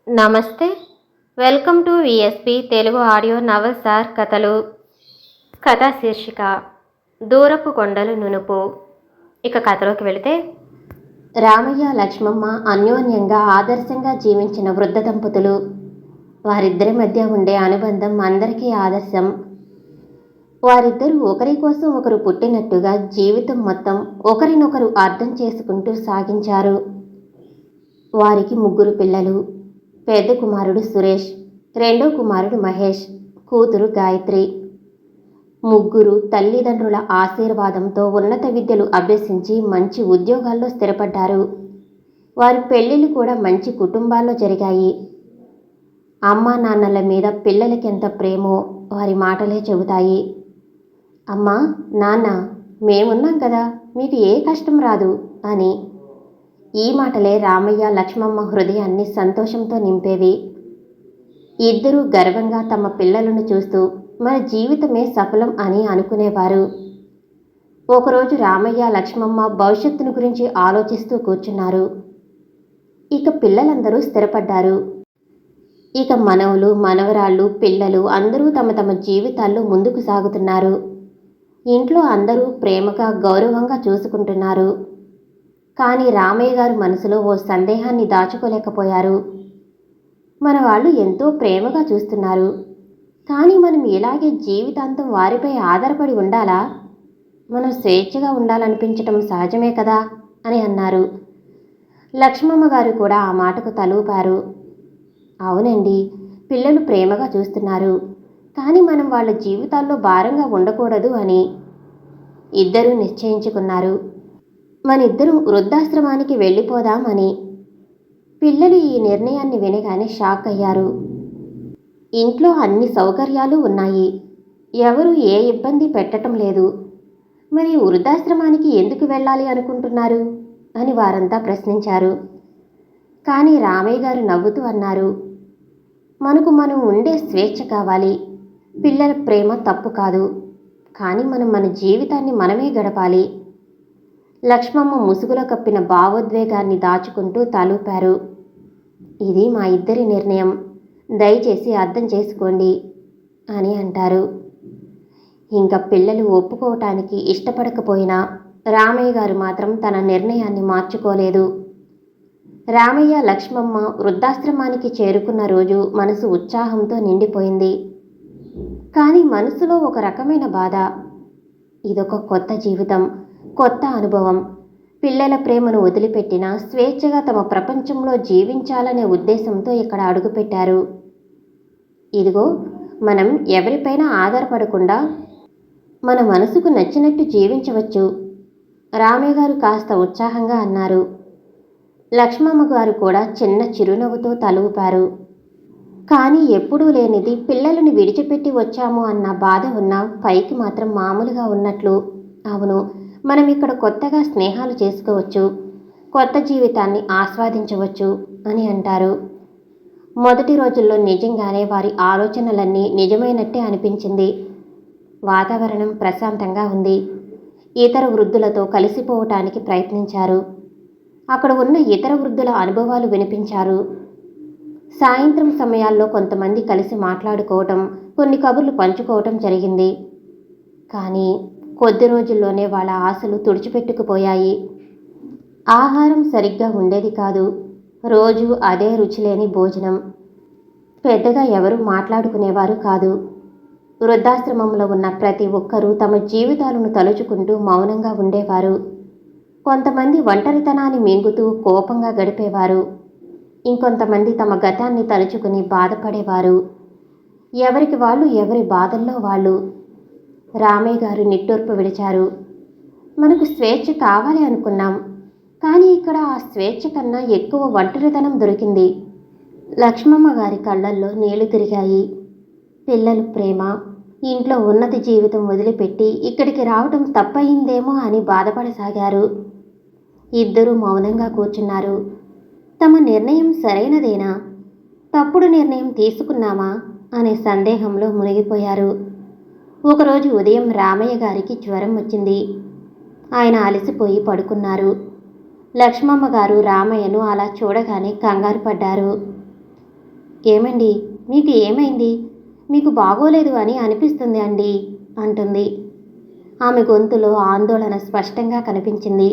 నమస్తే. Welcome to VSP Telugu audio novels or కథలు. కథా శీర్షిక దూరపు కొండలు నునుపు. ఇక కథలోకి వెళితే, రామయ్య లక్ష్మమ్మ అన్యోన్యంగా ఆదర్శంగా జీవించిన వృద్ధ దంపతులు. వారిద్దరి మధ్య ఉండే అనుబంధం అందరికీ ఆదర్శం. వారిద్దరూ ఒకరి కోసం ఒకరు పుట్టినట్టుగా జీవితం మొత్తం ఒకరినొకరు అర్థం చేసుకుంటూ సాగించారు. వారికి 3 పిల్లలు. పెద్ద కుమారుడు సురేష్, రెండో కుమారుడు మహేష్, కూతురు గాయత్రి. 3 తల్లిదండ్రుల ఆశీర్వాదంతో ఉన్నత విద్యలు అభ్యసించి మంచి ఉద్యోగాల్లో స్థిరపడ్డారు. వారి పెళ్లిళ్ళు కూడా మంచి కుటుంబాల్లో జరిగాయి. అమ్మా నాన్నల మీద పిల్లలకెంత ప్రేమో వారి మాటలే చెబుతాయి. అమ్మా, నాన్న, మేమున్నాం కదా, మీకు ఏ కష్టం రాదు అని. ఈ మాటలే రామయ్య లక్ష్మమ్మ హృదయాన్ని సంతోషంతో నింపేవి. ఇద్దరూ గర్వంగా తమ పిల్లలను చూస్తూ మన జీవితమే సఫలం అని అనుకునేవారు. ఒకరోజు రామయ్య లక్ష్మమ్మ భవిష్యత్తును గురించి ఆలోచిస్తూ కూర్చున్నారు. ఇక పిల్లలందరూ స్థిరపడ్డారు. ఇక మనవలు, మనవరాళ్ళు, పిల్లలు అందరూ తమ తమ జీవితాల్లో ముందుకు సాగుతున్నారు. ఇంట్లో అందరూ ప్రేమగా, గౌరవంగా చూసుకుంటున్నారు. కానీ రామయ్య గారు మనసులో ఓ సందేహాన్ని దాచుకోలేకపోయారు. మన వాళ్ళు ఎంతో ప్రేమగా చూస్తున్నారు, కానీ మనం ఇలాగే జీవితాంతం వారిపై ఆధారపడి ఉండాలా? మనం స్వేచ్ఛగా ఉండాలనిపించటం సహజమే కదా అని అన్నారు. లక్ష్మమ్మ గారు కూడా ఆ మాటకు తలూపారు. అవునండి, పిల్లలు ప్రేమగా చూస్తున్నారు, కానీ మనం వాళ్ళ జీవితాల్లో భారంగా ఉండకూడదు అని. ఇద్దరూ నిశ్చయించుకున్నారు, మనిద్దరం వృద్ధాశ్రమానికి వెళ్ళిపోదామని. పిల్లలు ఈ నిర్ణయాన్ని వినగానే షాక్ అయ్యారు. ఇంట్లో అన్ని సౌకర్యాలు ఉన్నాయి, ఎవరు ఏ ఇబ్బంది పెట్టడం లేదు, మరి వృద్ధాశ్రమానికి ఎందుకు వెళ్ళాలి అనుకుంటున్నారు అని వారంతా ప్రశ్నించారు. కానీ రామయ్య గారు నవ్వుతూ అన్నారు, మనకు మనం ఉండే స్వేచ్ఛ కావాలి. పిల్లల ప్రేమ తప్పు కాదు, కానీ మనం మన జీవితాన్ని మనమే గడపాలి. లక్ష్మమ్మ ముసుగులో కప్పిన భావోద్వేగాన్ని దాచుకుంటూ తలూపారు. ఇది మా ఇద్దరి నిర్ణయం, దయచేసి అర్థం చేసుకోండి అని అంటారు. ఇంకా పిల్లలు ఒప్పుకోవటానికి ఇష్టపడకపోయినా రామయ్య గారు మాత్రం తన నిర్ణయాన్ని మార్చుకోలేదు. రామయ్య లక్ష్మమ్మ వృద్ధాశ్రమానికి చేరుకున్న రోజు మనసు ఉత్సాహంతో నిండిపోయింది. కానీ మనసులో ఒక రకమైన బాధ. ఇదొక కొత్త జీవితం, కొత్త అనుభవం. పిల్లల ప్రేమను వదిలిపెట్టినా స్వేచ్ఛగా తమ ప్రపంచంలో జీవించాలనే ఉద్దేశంతో ఇక్కడ అడుగుపెట్టారు. ఇదిగో, మనం ఎవరిపైనా ఆధారపడకుండా మన మనసుకు నచ్చినట్టు జీవించవచ్చు. రామయ్య గారు కాస్త ఉత్సాహంగా అన్నారు. లక్ష్మమ్మ గారు కూడా చిన్న చిరునవ్వుతో తలూపారు. కానీ ఎప్పుడూ లేనిది పిల్లలను విడిచిపెట్టి వచ్చాము అన్న బాధ ఉన్నా పైకి మాత్రం మామూలుగా ఉన్నట్లు. అవును, మనం ఇక్కడ కొత్తగా స్నేహాలు చేసుకోవచ్చు, కొత్త జీవితాన్ని ఆస్వాదించవచ్చు అని అంటారు. మొదటి రోజుల్లో నిజంగానే వారి ఆలోచనలన్నీ నిజమైనట్టే అనిపించింది. వాతావరణం ప్రశాంతంగా ఉంది. ఇతర వృద్ధులతో కలిసిపోవటానికి ప్రయత్నించారు. అక్కడ ఉన్న ఇతర వృద్ధుల అనుభవాలు వినిపించారు. సాయంత్రం సమయాల్లో కొంతమంది కలిసి మాట్లాడుకోవటం, కొన్ని కబుర్లు పంచుకోవటం జరిగింది. కానీ కొద్ది రోజుల్లోనే వాళ్ళ ఆశలు తుడిచిపెట్టుకుపోయాయి. ఆహారం సరిగ్గా ఉండేది కాదు. రోజు అదే రుచిలేని భోజనం. పెద్దగా ఎవరూ మాట్లాడుకునేవారు కాదు. వృద్ధాశ్రమంలో ఉన్న ప్రతి ఒక్కరూ తమ జీవితాలను తలుచుకుంటూ మౌనంగా ఉండేవారు. కొంతమంది ఒంటరితనాన్ని మింగుతూ కోపంగా గడిపేవారు. ఇంకొంతమంది తమ గతాన్ని తలుచుకుని బాధపడేవారు. ఎవరికి వాళ్ళు ఎవరి బాధల్లో వాళ్ళు. రామయ్య గారు నిట్టూర్పు విడిచారు. మనకు స్వేచ్ఛ కావాలి అనుకున్నాం, కానీ ఇక్కడ ఆ స్వేచ్ఛ కన్నా ఎక్కువ ఒంటరితనం దొరికింది. లక్ష్మమ్మ గారి కళ్ళల్లో నీళ్లు తిరిగాయి. పిల్లలు ప్రేమ, ఇంట్లో ఉన్నత జీవితం వదిలిపెట్టి ఇక్కడికి రావటం తప్పయిందేమో అని బాధపడసాగారు. ఇద్దరూ మౌనంగా కూర్చున్నారు. తమ నిర్ణయం సరైనదేనా, తప్పుడు నిర్ణయం తీసుకున్నామా అనే సందేహంలో మునిగిపోయారు. ఒకరోజు ఉదయం రామయ్య గారికి జ్వరం వచ్చింది. ఆయన అలసిపోయి పడుకున్నారు. లక్ష్మమ్మ గారు రామయ్యను అలా చూడగానే కంగారు పడ్డారు. ఏమండి, మీకు ఏమైంది? మీకు బాగోలేదు అని అనిపిస్తుంది అండి అంటుంది. ఆమె గొంతులో ఆందోళన స్పష్టంగా కనిపించింది.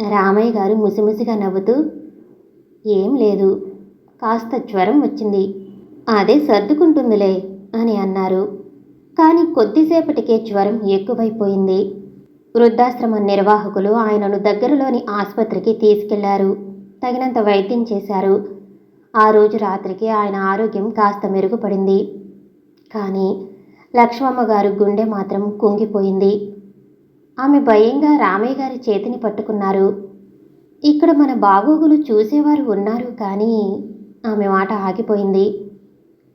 రామయ్య గారు ముసిముసిగా నవ్వుతూ, ఏం లేదు, కాస్త జ్వరం వచ్చింది, అదే సర్దుకుంటుందిలే అని అన్నారు. కానీ కొద్దిసేపటికే జ్వరం ఎక్కువైపోయింది. వృద్ధాశ్రమం నిర్వాహకులు ఆయనను దగ్గరలోని ఆసుపత్రికి తీసుకెళ్లారు. తగినంత వైద్యం చేశారు. ఆ రోజు రాత్రికి ఆయన ఆరోగ్యం కాస్త మెరుగుపడింది. కానీ లక్ష్మమ్మ గారు గుండె మాత్రం కుంగిపోయింది. ఆమె భయంగా రామయ్య గారి చేతిని పట్టుకున్నారు. ఇక్కడ మన బాగోగులు చూసేవారు ఉన్నారు కానీ ఆమె మాట ఆగిపోయింది.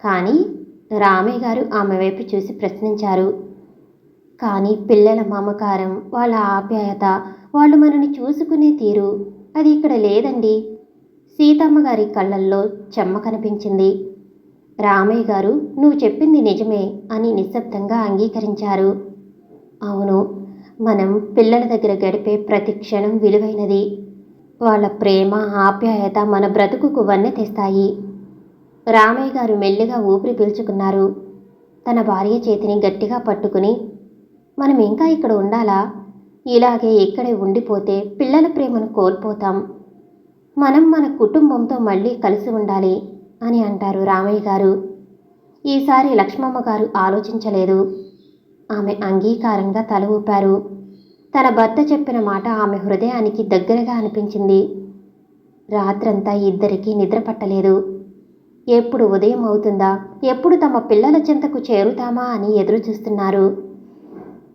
కానీ రామయ్య గారు ఆమె వైపు చూసి ప్రశ్నించారు. కానీ పిల్లల మమకారం, వాళ్ళ ఆప్యాయత, వాళ్ళు మనని చూసుకునే తీరు, అది ఇక్కడ లేదండి. సీతమ్మ గారి కళ్ళల్లో చెమ్మ కనిపించింది. రామయ్య గారు నువ్వు చెప్పింది నిజమే అని నిశ్శబ్దంగా అంగీకరించారు. అవును, మనం పిల్లల దగ్గర గడిపే ప్రతి క్షణం విలువైనది. వాళ్ళ ప్రేమ, ఆప్యాయత మన బ్రతుకుకు వన్నె తెస్తాయి. రామయ్య గారు మెల్లిగా ఊపిరి పీల్చుకున్నారు. తన భార్య చేతిని గట్టిగా పట్టుకుని, మనం ఇంకా ఇక్కడ ఉండాలా? ఇలాగే ఇక్కడే ఉండిపోతే పిల్లల ప్రేమను కోల్పోతాం. మనం మన కుటుంబంతో మళ్ళీ కలిసి ఉండాలి అని అంటారు రామయ్య గారు. ఈసారి లక్ష్మమ్మ గారు ఆలోచించలేదు. ఆమె అంగీకారంగా తల ఊపారు. తన భర్త చెప్పిన మాట ఆమె హృదయానికి దగ్గరగా అనిపించింది. రాత్రంతా ఇద్దరికీ నిద్ర పట్టలేదు. ఎప్పుడు ఉదయం అవుతుందా, ఎప్పుడు తమ పిల్లల చెంతకు చేరుతామా అని ఎదురు చూస్తున్నారు.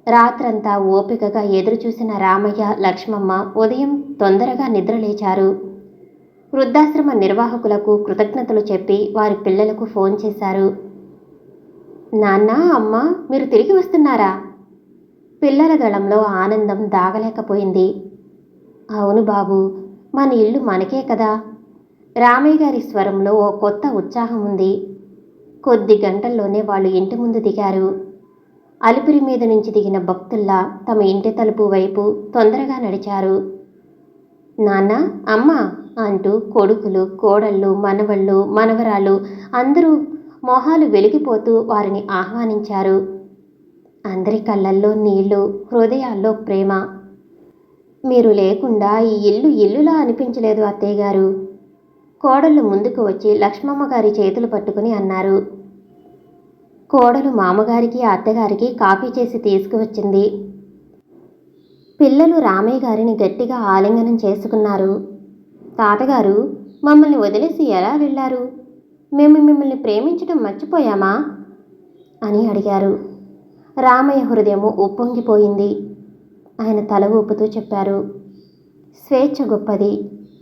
రాత్రంతా ఓపికగా ఎదురుచూసిన రామయ్య, లక్ష్మమ్మ ఉదయం తొందరగా నిద్రలేచారు. వృద్ధాశ్రమ నిర్వాహకులకు కృతజ్ఞతలు చెప్పి వారి పిల్లలకు ఫోన్ చేశారు. నాన్న, అమ్మ, మీరు తిరిగి వస్తున్నారా? పిల్లల గళంలో ఆనందం దాగలేకపోయింది. అవును బాబు, మన ఇల్లు మనకే కదా. రామయ్య గారి స్వరంలో ఓ కొత్త ఉత్సాహం ఉంది. కొద్ది గంటల్లోనే వాళ్ళు ఇంటి ముందు దిగారు. అలిపిరి మీద నుంచి దిగిన భక్తుల్లా తమ ఇంటి తలుపు వైపు తొందరగా నడిచారు. నాన్న, అమ్మ అంటూ కొడుకులు, కోడళ్ళు, మనవళ్ళు, మనవరాళ్ళు అందరూ మొహాలు వెలిగిపోతూ వారిని ఆహ్వానించారు. అందరి కళ్ళల్లో నీళ్లు, హృదయాల్లో ప్రేమ. మీరు లేకుండా ఈ ఇల్లు ఇల్లులా అనిపించలేదు అత్తయ్య గారు. కోడళ్ళు ముందుకు వచ్చి లక్ష్మమ్మ గారి చేతులు పట్టుకుని అన్నారు. కోడలు మామగారికి, అత్తగారికి కాఫీ చేసి తీసుకువచ్చింది. పిల్లలు రామయ్య గారిని గట్టిగా ఆలింగనం చేసుకున్నారు. తాతగారు, మమ్మల్ని వదిలేసి ఎలా వెళ్ళారు? మేము మిమ్మల్ని ప్రేమించడం మర్చిపోయామా అని అడిగారు. రామయ్య హృదయము ఉప్పొంగిపోయింది. ఆయన తల ఊపుతూ చెప్పారు, స్వేచ్ఛ గొప్పది,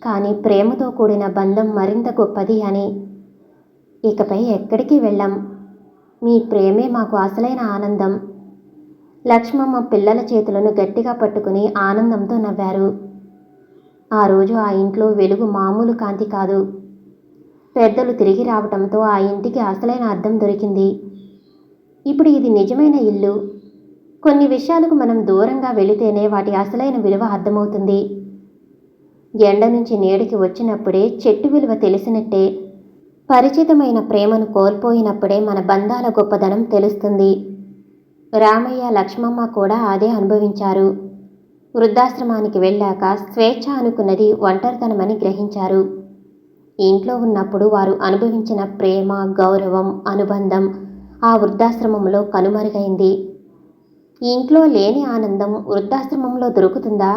కానీ ప్రేమతో కూడిన బంధం మరింత గొప్పది అని. ఇకపై ఎక్కడికి వెళ్ళాం. మీ ప్రేమే మాకు అసలైన ఆనందం. లక్ష్మమ్మ పిల్లల చేతులను గట్టిగా పట్టుకుని ఆనందంతో నవ్వారు. ఆ రోజు ఆ ఇంట్లో వెలుగు మామూలు కాంతి కాదు. పెద్దలు తిరిగి రావటంతో ఆ ఇంటికి అసలైన అర్థం దొరికింది. ఇప్పుడు ఇది నిజమైన ఇల్లు. కొన్ని విషయాలకు మనం దూరంగా వెళితేనే వాటి అసలైన విలువ అర్థమవుతుంది. ఎండ నుంచి నీడికి వచ్చినప్పుడే చెట్టు విలువ తెలిసినట్టే, పరిచితమైన ప్రేమను కోల్పోయినప్పుడే మన బంధాల గొప్పదనం తెలుస్తుంది. రామయ్య, లక్ష్మమ్మ కూడా అదే అనుభవించారు. వృద్ధాశ్రమానికి వెళ్ళాక స్వేచ్ఛ అనుకున్నది ఒంటరితనమని గ్రహించారు. ఇంట్లో ఉన్నప్పుడు వారు అనుభవించిన ప్రేమ, గౌరవం, అనుబంధం ఆ వృద్ధాశ్రమంలో కనుమరుగైంది. ఇంట్లో లేని ఆనందం వృద్ధాశ్రమంలో దొరుకుతుందా?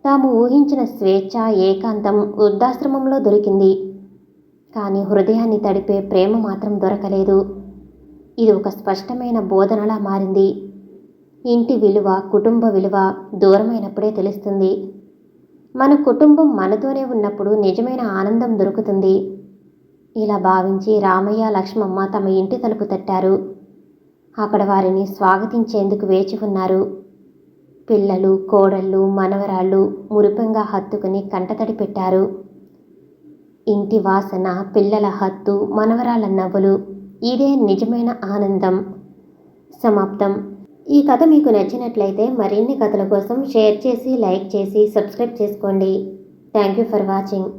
తాము ఊహించిన స్వేచ్ఛ, ఏకాంతం వృద్ధాశ్రమంలో దొరికింది. కానీ హృదయాన్ని తడిపే ప్రేమ మాత్రం దొరకలేదు. ఇది ఒక స్పష్టమైన బోధనలా మారింది. ఇంటి విలువ, కుటుంబ విలువ దూరమైనప్పుడే తెలుస్తుంది. మన కుటుంబం మనతోనే ఉన్నప్పుడు నిజమైన ఆనందం దొరుకుతుంది. ఇలా భావించి రామయ్య, లక్ష్మమ్మ తమ ఇంటి తలుపు తట్టారు. అక్కడ వారిని స్వాగతించేందుకు వేచి ఉన్నారు. పిల్లలు, కోడళ్ళు, మనవరాళ్ళు మురిపంగా హత్తుకుని కంటతడి పెట్టారు. ఇంటి వాసన, పిల్లల హత్తు, మనవరాళ్ళ నవ్వులు, ఇదే నిజమైన ఆనందం. సమాప్తం. ఈ కథ మీకు నచ్చినట్లయితే మరిన్ని కథల కోసం షేర్ చేసి, లైక్ చేసి, సబ్స్క్రైబ్ చేసుకోండి. Thank you for watching.